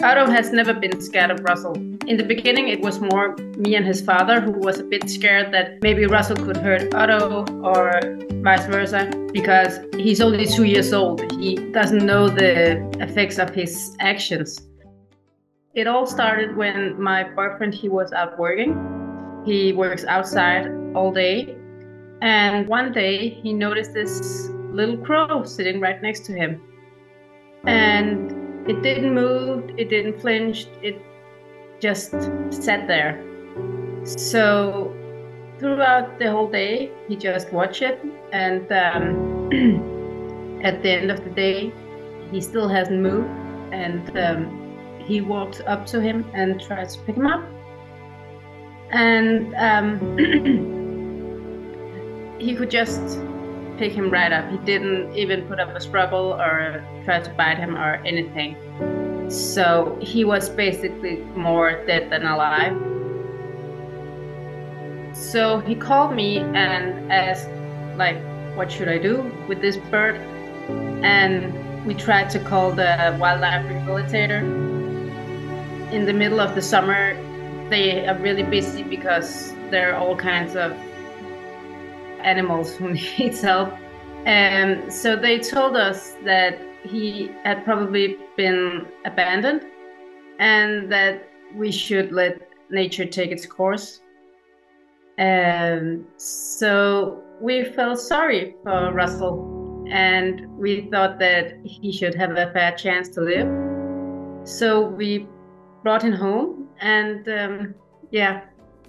Otto has never been scared of Russell. In the beginning, it was more me and his father who was a bit scared that maybe Russell could hurt Otto or vice versa, because he's only 2 years old. He doesn't know the effects of his actions. It all started when my boyfriend, he was out working. He works outside all day. And one day he noticed this little crow sitting right next to him. And it didn't move, it didn't flinch, it just sat there. So throughout the whole day, he just watched it. And at the end of the day, he still hasn't moved. And he walked up to him and tried to pick him up. And he could just pick him right up. He didn't even put up a struggle or try to bite him or anything. So he was basically more dead than alive. So he called me and asked, like, what should I do with this bird? And we tried to call the wildlife rehabilitator. In the middle of the summer, they are really busy because there are all kinds of animals who need help. And so they told us that he had probably been abandoned and that we should let nature take its course. And so we felt sorry for Russell and we thought that he should have a fair chance to live. So we brought him home and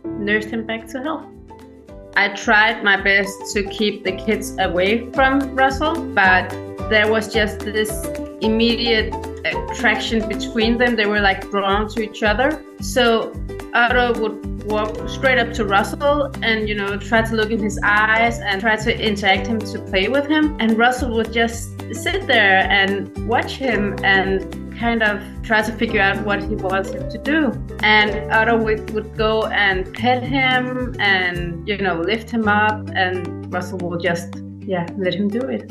nursed him back to health. I tried my best to keep the kids away from Russell, but there was just this immediate attraction between them. They were like drawn to each other. So Otto would walk straight up to Russell and, try to look in his eyes and try to interact him to play with him. And Russell would just sit there and watch him and kind of try to figure out what he wants him to do. And Otto would go and pet him and, lift him up, and Russell will just, let him do it.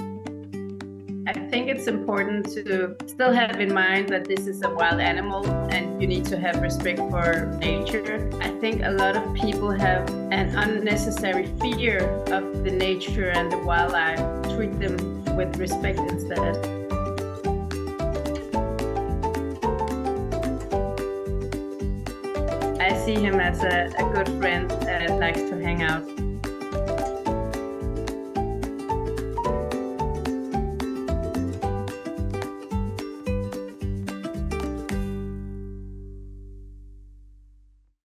I think it's important to still have in mind that this is a wild animal and you need to have respect for nature. I think a lot of people have an unnecessary fear of the nature and the wildlife. Treat them with respect instead. I see him as a good friend that likes to hang out.